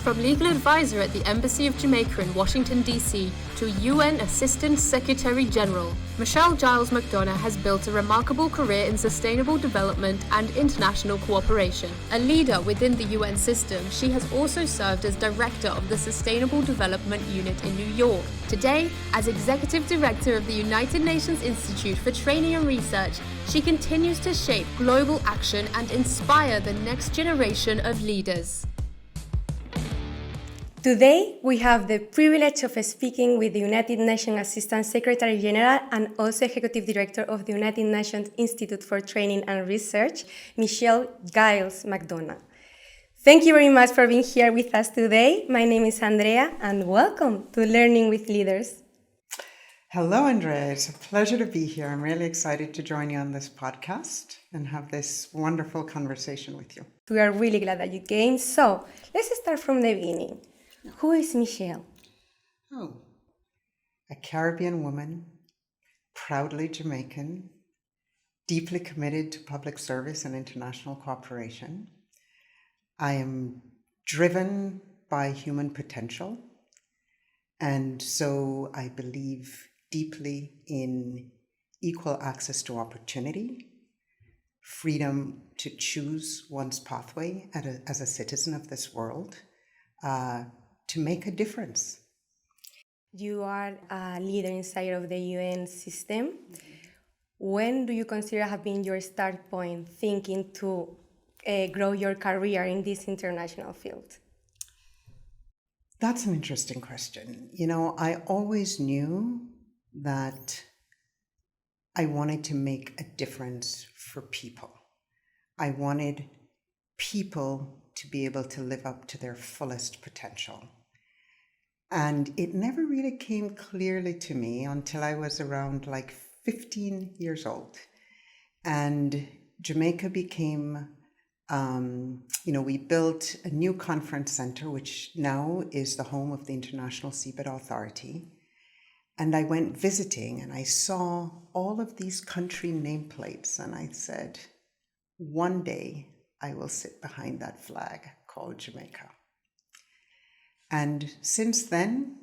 From legal advisor at the Embassy of Jamaica in Washington, D.C., to UN Assistant Secretary General, Michelle Gyles-McDonnough has built a remarkable career in sustainable development and international cooperation. A leader within the UN system, she has also served as director of the Sustainable Development Unit in New York. Today, as executive director of the United Nations Institute for Training and Research, she continues to shape global action and inspire the next generation of leaders. Today, we have the privilege of speaking with the United Nations Assistant Secretary General and also Executive Director of the United Nations Institute for Training and Research, Michelle Gyles-McDonnough. Thank you very much for being here with us today. My name is Andrea, and welcome to Learning with Leaders. Hello, Andrea. It's a pleasure to be here. I'm really excited to join you on this podcast and have this wonderful conversation with you. We are really glad that you came. So, let's start from the beginning. Who is Michelle? A Caribbean woman, proudly Jamaican, deeply committed to public service and international cooperation. I am driven by human potential, and so I believe deeply in equal access to opportunity, freedom to choose one's pathway as a citizen of this world, to make a difference. You are a leader inside of the UN system. When do you consider have been your start point thinking to grow your career in this international field? That's an interesting question. I always knew that I wanted to make a difference for people. I wanted people to be able to live up to their fullest potential. And it never really came clearly to me until I was around 15 years old. And Jamaica became, we built a new conference center, which now is the home of the International Seabed Authority. And I went visiting and I saw all of these country nameplates. And I said, one day I will sit behind that flag called Jamaica. And since then,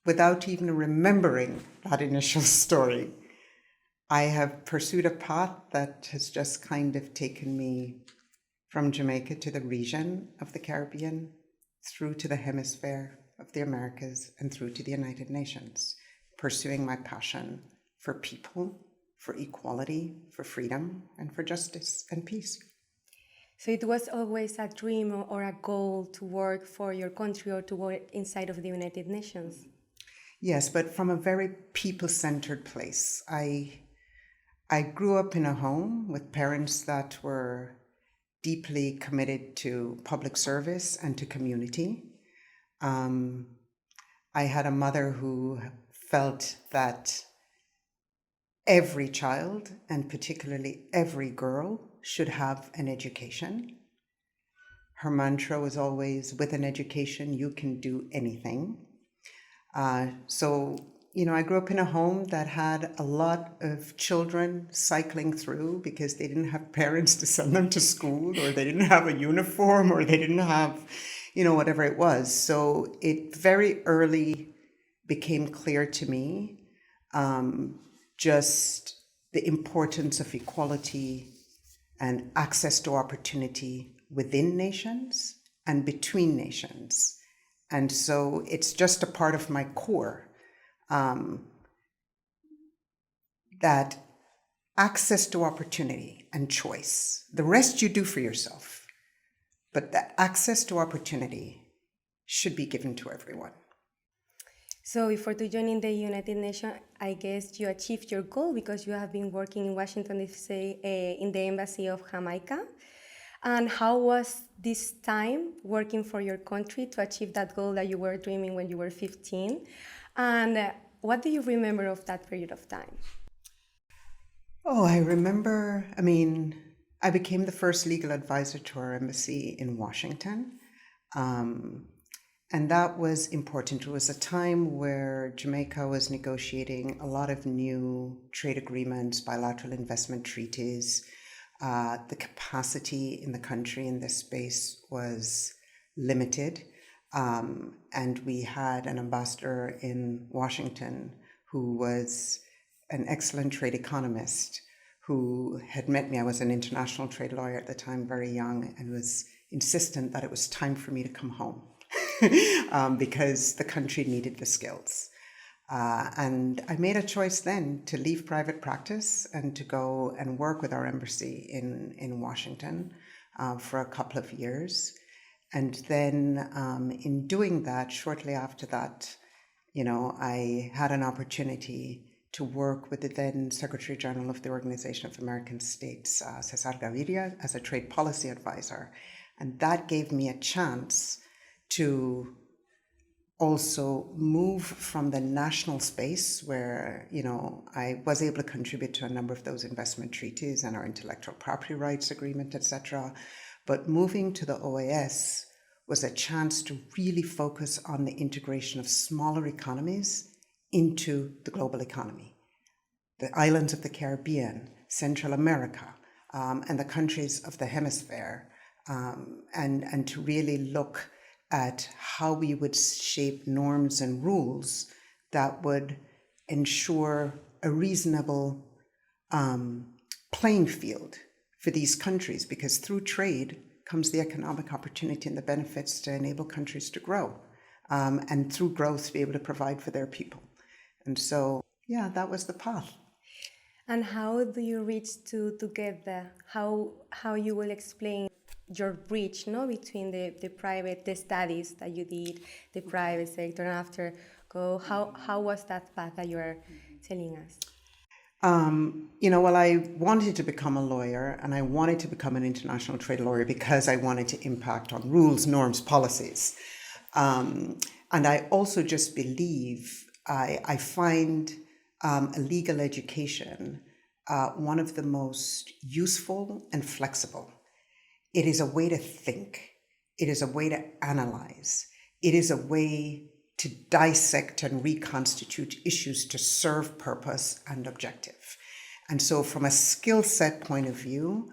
without even remembering that initial story, I have pursued a path that has just kind of taken me from Jamaica to the region of the Caribbean, through to the hemisphere of the Americas, and through to the United Nations, pursuing my passion for people, for equality, for freedom, and for justice and peace. So it was always a dream or a goal to work for your country or to work inside of the United Nations? Yes, but from a very people-centered place. I grew up in a home with parents that were deeply committed to public service and to community. I had a mother who felt that every child, and particularly every girl, should have an education. Her mantra was always, with an education, you can do anything. So I grew up in a home that had a lot of children cycling through because they didn't have parents to send them to school, or they didn't have a uniform, or they didn't have, whatever it was. So it very early became clear to me just the importance of equality and access to opportunity within nations and between nations. And so it's just a part of my core that access to opportunity and choice, the rest you do for yourself, but that access to opportunity should be given to everyone. So before to joining the United Nations, I guess you achieved your goal because you have been working in Washington, D.C., in the Embassy of Jamaica. And how was this time working for your country to achieve that goal that you were dreaming when you were 15? And what do you remember of that period of time? I remember, I became the first legal advisor to our embassy in Washington. And that was important. It was a time where Jamaica was negotiating a lot of new trade agreements, bilateral investment treaties. The capacity in the country in this space was limited. And we had an ambassador in Washington who was an excellent trade economist who had met me. I was an international trade lawyer at the time, very young, and was insistent that it was time for me to come home because the country needed the skills. And I made a choice then to leave private practice and to go and work with our embassy in Washington for a couple of years. And then in doing that, shortly after that, I had an opportunity to work with the then Secretary General of the Organization of American States, Cesar Gaviria, as a trade policy advisor. And that gave me a chance to also move from the national space where, I was able to contribute to a number of those investment treaties and our intellectual property rights agreement, etc. But moving to the OAS was a chance to really focus on the integration of smaller economies into the global economy. The islands of the Caribbean, Central America, and the countries of the hemisphere, and to really look at how we would shape norms and rules that would ensure a reasonable playing field for these countries, because through trade comes the economic opportunity and the benefits to enable countries to grow, and through growth to be able to provide for their people. And so, that was the path. And how do you reach to get there? How you will explain your bridge, between the studies that you did, the private sector, and after how was that path that you are telling us? Well, I wanted to become a lawyer, and I wanted to become an international trade lawyer because I wanted to impact on rules, norms, policies. And I also just believe, I find a legal education one of the most useful and flexible. It is a way to think. It is a way to analyze. It is a way to dissect and reconstitute issues to serve purpose and objective. And so from a skill set point of view,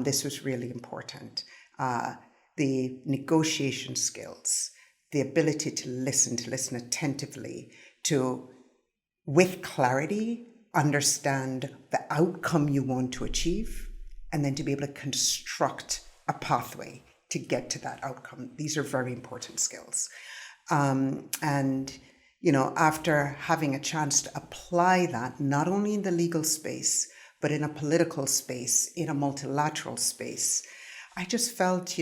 this was really important. The negotiation skills, the ability to listen attentively, to, with clarity, understand the outcome you want to achieve, and then to be able to construct a pathway to get to that outcome. These are very important skills. After having a chance to apply that, not only in the legal space, but in a political space, in a multilateral space, I just felt,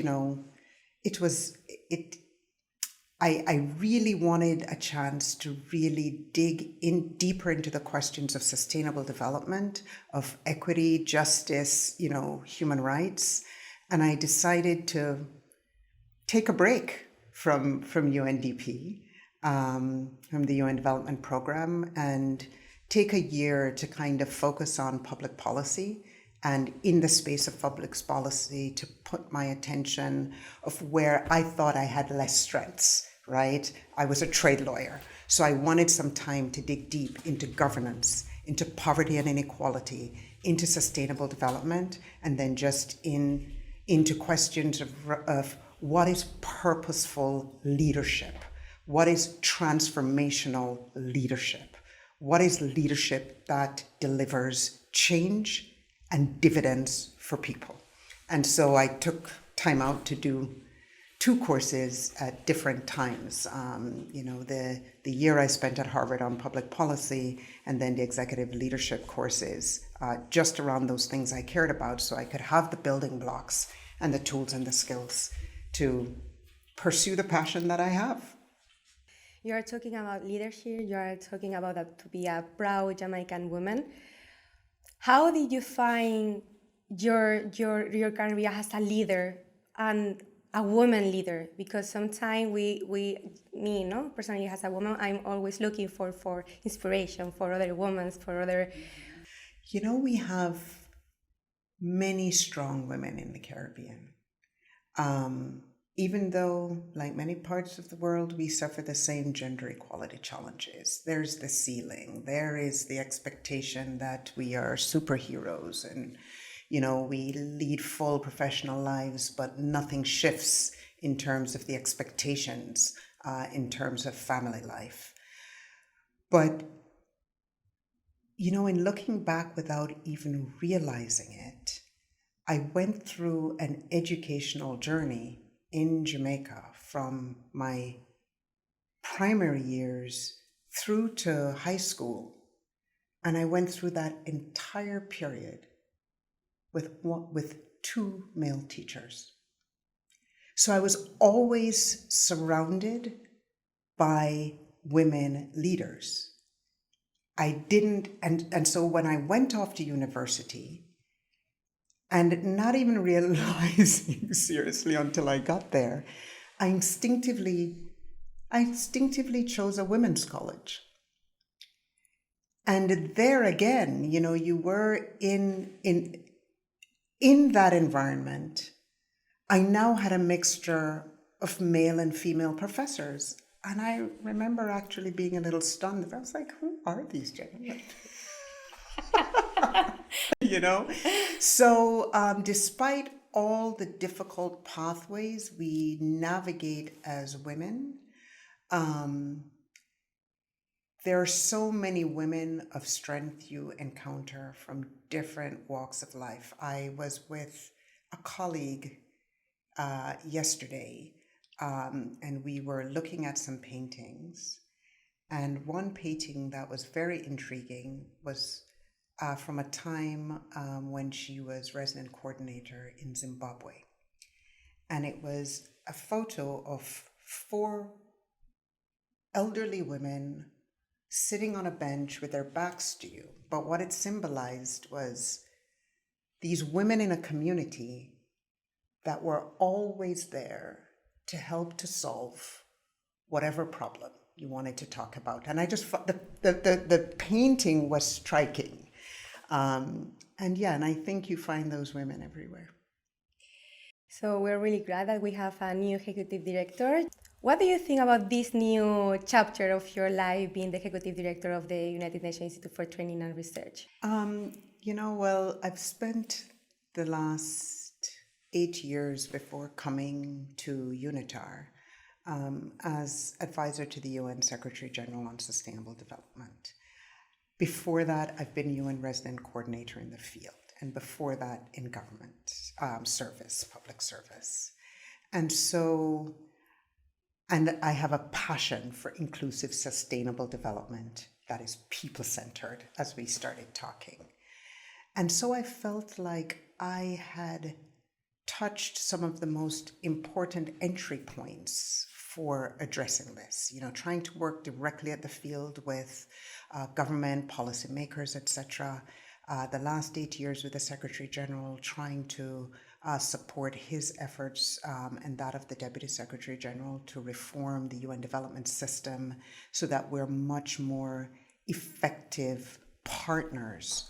I really wanted a chance to really dig in deeper into the questions of sustainable development, of equity, justice, human rights. And I decided to take a break from UNDP, from the UN Development Programme, and take a year to kind of focus on public policy, and in the space of public policy to put my attention of where I thought I had less strengths, right? I was a trade lawyer, so I wanted some time to dig deep into governance, into poverty and inequality, into sustainable development, and then just into questions of what is purposeful leadership? What is transformational leadership? What is leadership that delivers change and dividends for people? And so I took time out to do 2 courses at different times. The year I spent at Harvard on public policy, and then the executive leadership courses, just around those things I cared about, so I could have the building blocks and the tools and the skills to pursue the passion that I have. You are talking about leadership. You are talking about to be a proud Jamaican woman. How did you find your career as a leader and a woman leader? Because sometimes me, personally as a woman, I'm always looking for inspiration, for other women, for other. We have many strong women in the Caribbean. Even though, like many parts of the world, we suffer the same gender equality challenges. There's the ceiling. There is the expectation that we are superheroes and, we lead full professional lives, but nothing shifts in terms of the expectations, in terms of family life. But, in looking back without even realizing it, I went through an educational journey in Jamaica from my primary years through to high school. And I went through that entire period with two male teachers. So I was always surrounded by women leaders. I didn't, and so when I went off to university, and not even realizing seriously until I got there, I instinctively chose a women's college. And there again, you were in that environment. I now had a mixture of male and female professors. And I remember actually being a little stunned. I was like, who are these gentlemen? So despite all the difficult pathways we navigate as women, there are so many women of strength you encounter from different walks of life. I was with a colleague yesterday, and we were looking at some paintings. And one painting that was very intriguing was from a time when she was resident coordinator in Zimbabwe. And it was a photo of 4 elderly women sitting on a bench with their backs to you. But what it symbolized was these women in a community that were always there to help to solve whatever problem you wanted to talk about. And I just thought the painting was striking. And I think you find those women everywhere. So we're really glad that we have a new executive director. What do you think about this new chapter of your life, being the executive director of the United Nations Institute for Training and Research? Well, I've spent the last 8 years before coming to UNITAR as advisor to the UN Secretary General on Sustainable Development. Before that, I've been UN resident coordinator in the field, and before that in government service, public service. And I have a passion for inclusive, sustainable development that is people-centered, as we started talking. And so I felt like I had touched some of the most important entry points for addressing this, trying to work directly at the field with government, policymakers, etc. The last 8 years with the Secretary General, trying to support his efforts and that of the Deputy Secretary General to reform the UN development system so that we're much more effective partners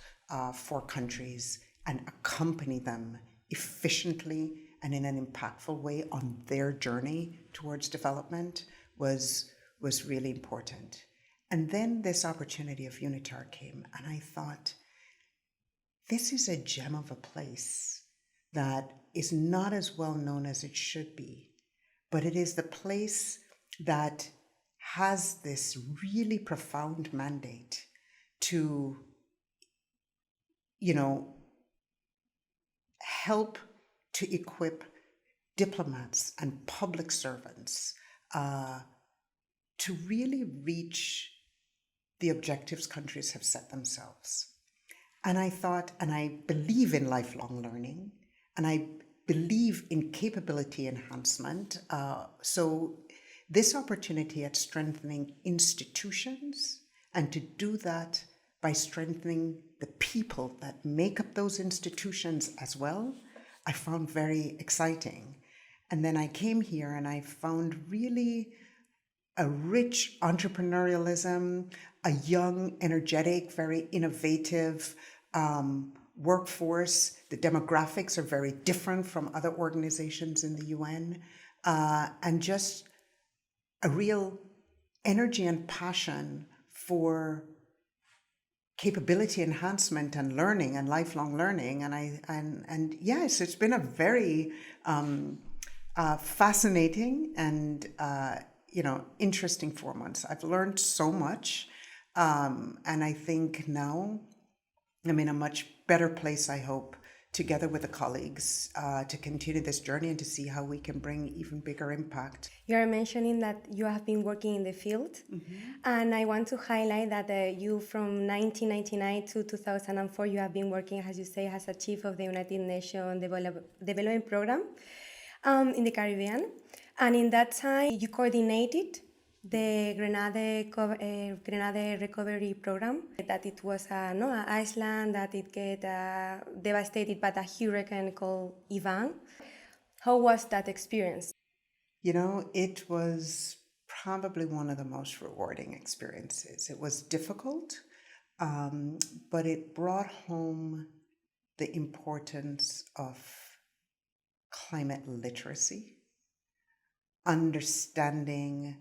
for countries and accompany them efficiently and in an impactful way on their journey towards development was really important. And then this opportunity of UNITAR came, and I thought, this is a gem of a place that is not as well known as it should be, but it is the place that has this really profound mandate to, help to equip diplomats and public servants to really reach the objectives countries have set themselves. And I thought, and I believe in lifelong learning, and I believe in capability enhancement. So this opportunity at strengthening institutions, and to do that by strengthening the people that make up those institutions as well, I found very exciting. And then I came here and I found really a rich entrepreneurialism, a young, energetic, very innovative workforce. The demographics are very different from other organizations in the UN, and just a real energy and passion for capability enhancement and learning and lifelong learning. And yes, it's been a very fascinating and interesting 4 months. I've learned so much, and I think now I'm in a much better place, I hope, together with the colleagues to continue this journey and to see how we can bring even bigger impact. You are mentioning that you have been working in the field, and I want to highlight that you from 1999 to 2004, you have been working, as you say, as a chief of the United Nations Development Programme in the Caribbean. And in that time, you coordinated the Grenada Recovery Programme, that it was an island that it get devastated by a hurricane called Ivan. How was that experience? It was probably one of the most rewarding experiences. It was difficult, but it brought home the importance of climate literacy, understanding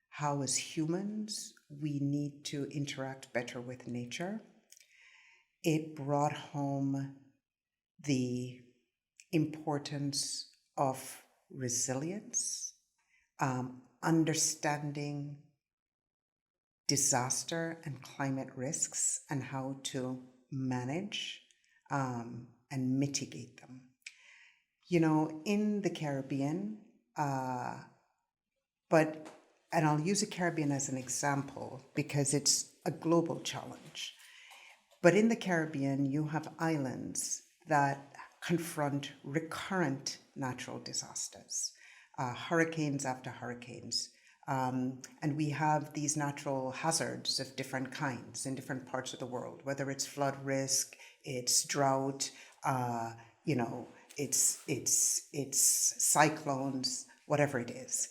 how as humans we need to interact better with nature. It brought home the importance of resilience, understanding disaster and climate risks and how to manage and mitigate them. In the Caribbean, and I'll use the Caribbean as an example because it's a global challenge. But in the Caribbean, you have islands that confront recurrent natural disasters, hurricanes after hurricanes. And we have these natural hazards of different kinds in different parts of the world, whether it's flood risk, it's drought, it's cyclones, whatever it is.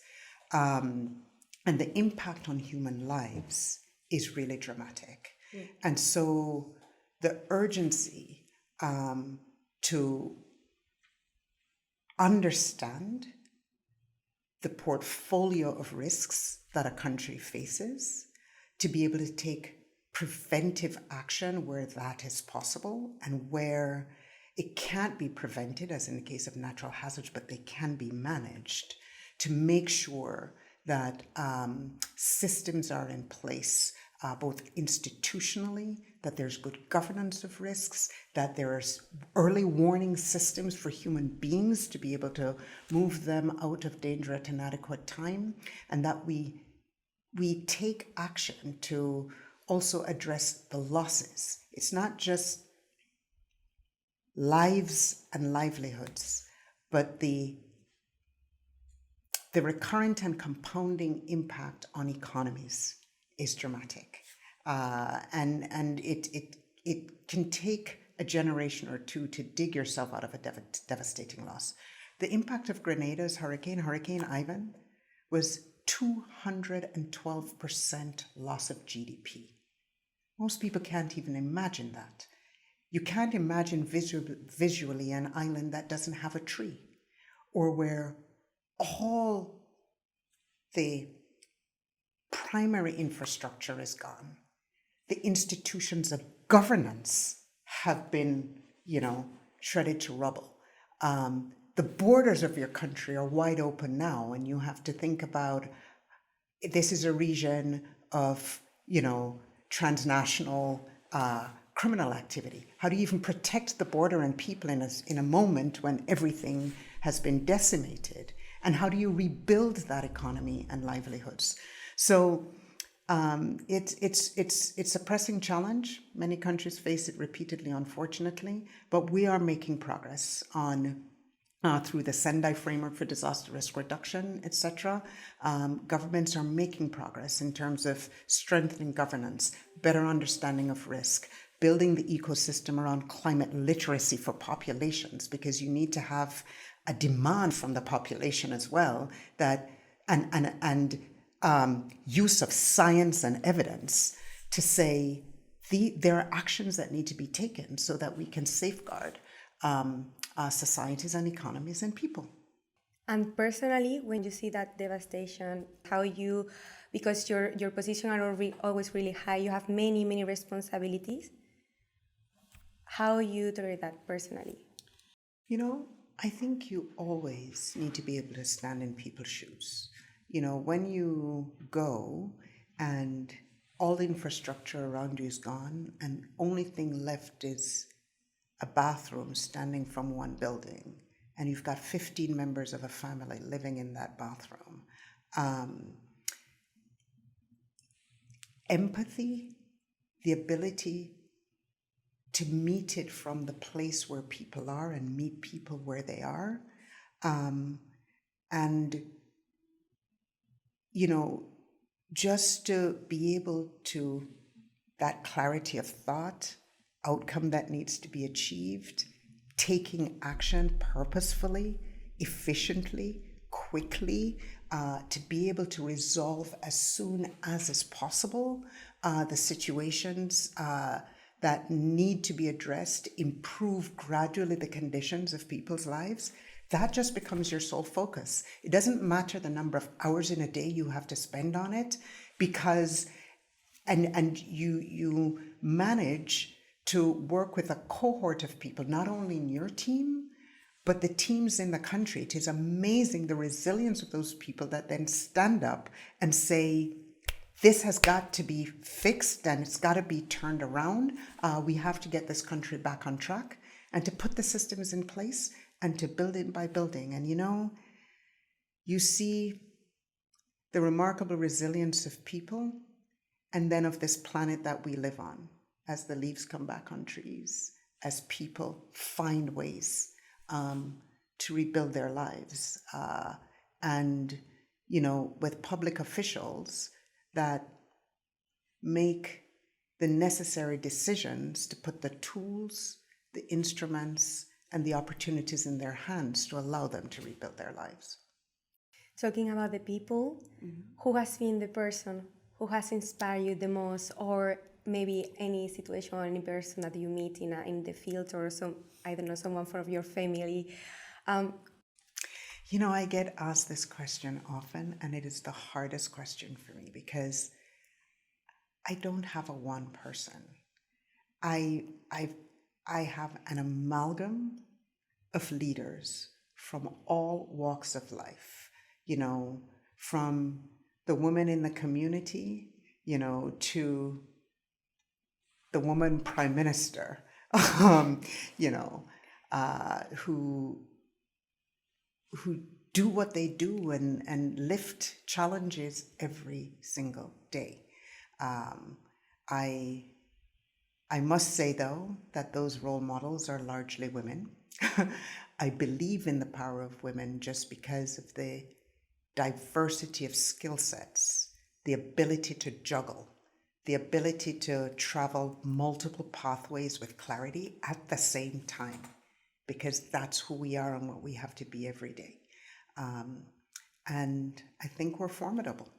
And the impact on human lives is really dramatic. And so the urgency to understand the portfolio of risks that a country faces, to be able to take preventive action where that is possible and where it can't be prevented, as in the case of natural hazards, but they can be managed, to make sure that systems are in place, both institutionally, that there's good governance of risks, that there's early warning systems for human beings to be able to move them out of danger at an adequate time, and that we take action to also address the losses. It's not just lives and livelihoods, but the recurrent and compounding impact on economies is dramatic. And it can take a generation or two to dig yourself out of a devastating loss. The impact of Grenada's Hurricane Ivan, was 212% loss of GDP. Most people can't even imagine that. You can't imagine visually an island that doesn't have a tree, or where all the primary infrastructure is gone. The institutions of governance have been, shredded to rubble. The borders of your country are wide open now, and you have to think about, this is a region of, transnational criminal activity. How do you even protect the border and people in a moment when everything has been decimated? And how do you rebuild that economy and livelihoods? So it's a pressing challenge. Many countries face it repeatedly, unfortunately, but we are making progress on through the Sendai framework for disaster risk reduction, etc. Governments are making progress in terms of strengthening governance, better understanding of risk, building the ecosystem around climate literacy for populations, because you need to have a demand from the population as well, that and use of science and evidence to say there are actions that need to be taken so that we can safeguard societies and economies and people. And personally, when you see that devastation, because your position are always really high, you have many responsibilities. How you tolerate that personally? I think you always need to be able to stand in people's shoes. When you go and all the infrastructure around you is gone and only thing left is a bathroom standing from one building, and you've got 15 members of a family living in that bathroom. Empathy, the ability to meet it from the place where people are and meet people where they are. And, just to be able to, that clarity of thought, outcome that needs to be achieved, taking action purposefully, efficiently, quickly, to be able to resolve as soon as is possible the situations that need to be addressed, improve gradually the conditions of people's lives. That just becomes your sole focus. It doesn't matter the number of hours in a day you have to spend on it, because and you manage to work with a cohort of people, not only in your team, but the teams in the country. It is amazing the resilience of those people that then stand up and say, this has got to be fixed and it's got to be turned around. We have to get this country back on track, and to put the systems in place and to build it by building. And you see the remarkable resilience of people and then of this planet that we live on, as the leaves come back on trees, as people find ways to rebuild their lives. And with public officials that make the necessary decisions to put the tools, the instruments, and the opportunities in their hands to allow them to rebuild their lives. Talking about the people, who has been the person who has inspired you the most, or maybe any situation or any person that you meet in the field, or someone from your family? I get asked this question often, and it is the hardest question for me because I don't have a one person. I have an amalgam of leaders from all walks of life, from the woman in the community, to the woman prime minister, who do what they do and lift challenges every single day. I must say, though, that those role models are largely women. I believe in the power of women just because of the diversity of skill sets, the ability to juggle, the ability to travel multiple pathways with clarity at the same time, because that's who we are and what we have to be every day. And I think we're formidable.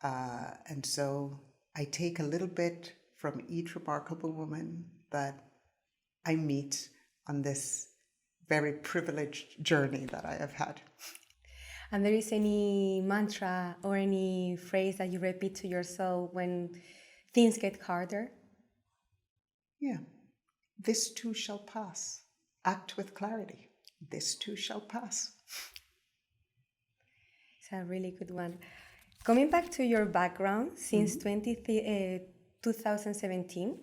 And so I take a little bit from each remarkable woman that I meet on this very privileged journey that I have had. And there is any mantra or any phrase that you repeat to yourself when things get harder? Yeah. This too shall pass. Act with clarity. This too shall pass. It's a really good one. Coming back to your background, since 2017,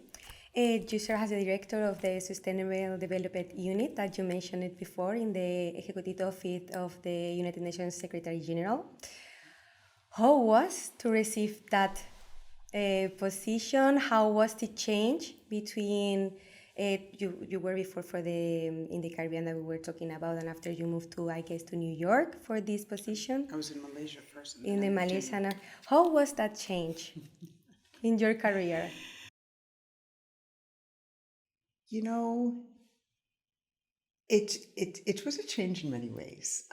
you serve as the director of the Sustainable Development Unit that you mentioned it before in the Executive Office of the United Nations Secretary General. How was to receive that position? How was the change between you were before in the Caribbean that we were talking about, and after you moved to, I guess, to New York for this position? I was in Malaysia first. In the Malaysian. How was that change in your career? It was a change in many ways.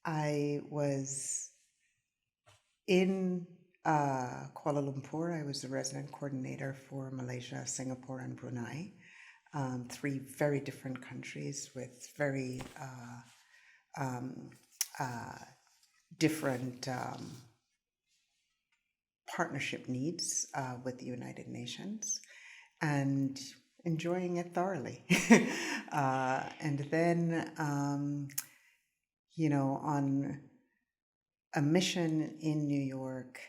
I was in Kuala Lumpur. I was the resident coordinator for Malaysia, Singapore, and Brunei, 3 very different countries with very different partnership needs with the United Nations. And enjoying it thoroughly. And then, on a mission in New York,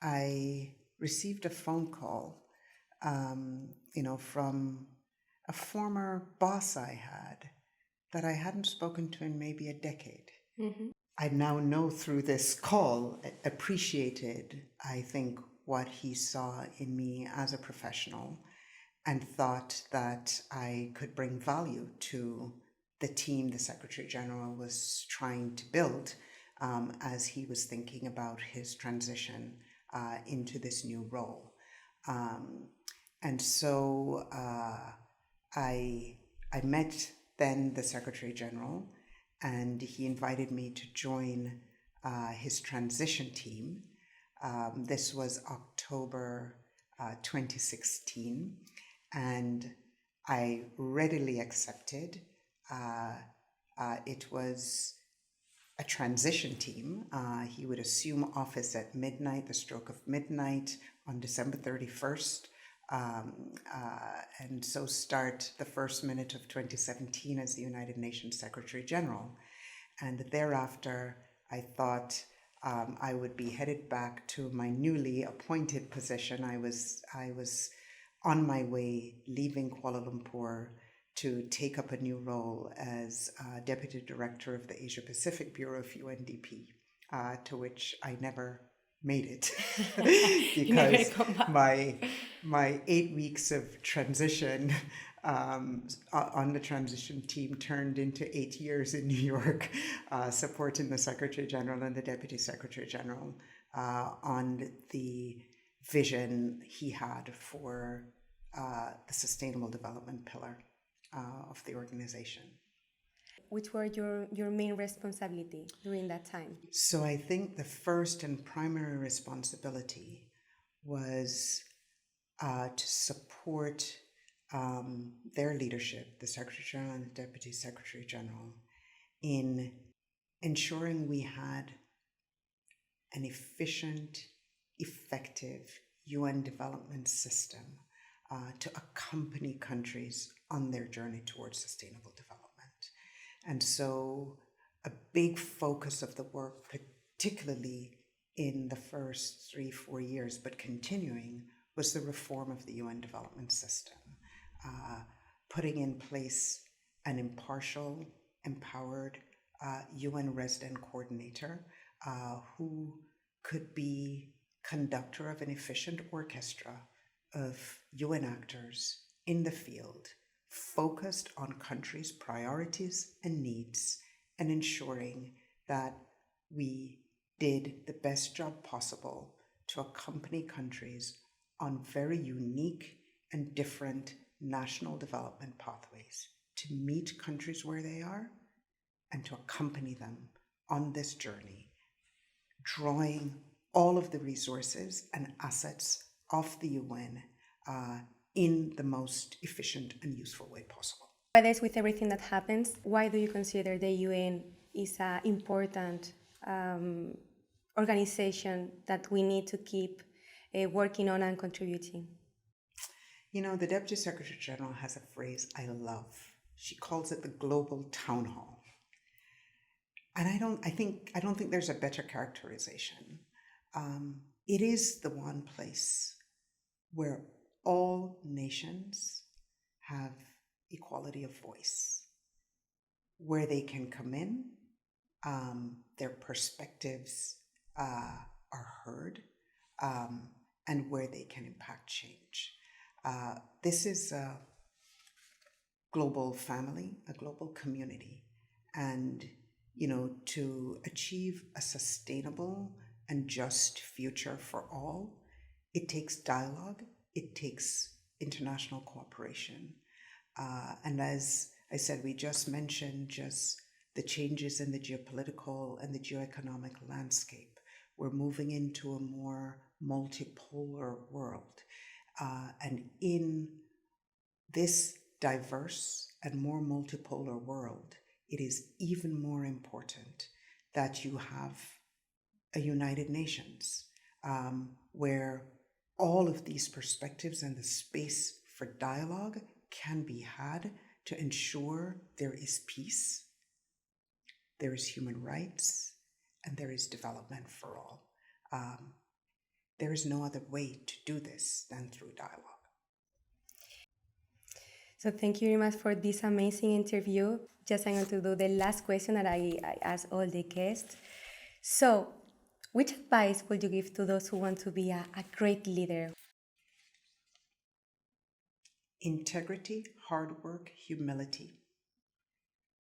I received a phone call, from a former boss I had that I hadn't spoken to in maybe a decade. Mm-hmm. I now know through this call, appreciated, I think, what he saw in me as a professional and thought that I could bring value to the team the Secretary General was trying to build as he was thinking about his transition into this new role. And so I met then the Secretary General, and he invited me to join his transition team. This was October 2016, and I readily accepted. It was a transition team. He would assume office at midnight, the stroke of midnight on December 31st. And so start the first minute of 2017 as the United Nations Secretary General. And thereafter, I thought I would be headed back to my newly appointed position. I was on my way leaving Kuala Lumpur to take up a new role as Deputy Director of the Asia Pacific Bureau of UNDP, to which I never made it because my 8 weeks of transition on the transition team turned into 8 years in New York, supporting the Secretary General and the Deputy Secretary General on the vision he had for the Sustainable Development pillar of the organization. Which were your main responsibility during that time? So I think the first and primary responsibility was to support their leadership, the Secretary General and the Deputy Secretary General, in ensuring we had an efficient, effective UN development system to accompany countries on their journey towards sustainable development. And so a big focus of the work, particularly in the first 3-4 years, but continuing, was the reform of the UN development system, putting in place an impartial, empowered UN resident coordinator who could be conductor of an efficient orchestra of UN actors in the field, focused on countries' priorities and needs, and ensuring that we did the best job possible to accompany countries on very unique and different national development pathways, to meet countries where they are and to accompany them on this journey, drawing all of the resources and assets of the UN in the most efficient and useful way possible. Nowadays, with everything that happens, why do you consider the UN is an important organization that we need to keep working on and contributing? You know, the Deputy Secretary General has a phrase I love. She calls it the Global Town Hall. And I don't think there's a better characterization. It is the one place where all nations have equality of voice, where they can come in, their perspectives are heard, and where they can impact change. This is a global family, a global community, and to achieve a sustainable and just future for all, it takes dialogue, it takes international cooperation. And as I said, we just mentioned the changes in the geopolitical and the geoeconomic landscape. We're moving into a more multipolar world. And in this diverse and more multipolar world, it is even more important that you have a United Nations where all of these perspectives and the space for dialogue can be had to ensure there is peace, there is human rights, and there is development for all. There is no other way to do this than through dialogue. So thank you very much for this amazing interview. Just I'm going to do the last question that I ask all the guests. So, which advice would you give to those who want to be a great leader? Integrity, hard work, humility.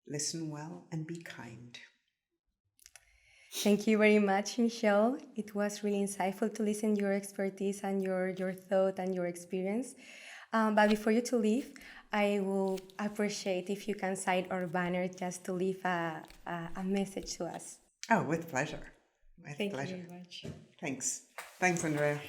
Listen well and be kind. Thank you very much, Michelle. It was really insightful to listen to your expertise and your thought and your experience. But before you to leave, I will appreciate if you can cite our banner just to leave a message to us. Oh, with pleasure. With Thank pleasure. you very much. Thanks. Thanks, Andrea.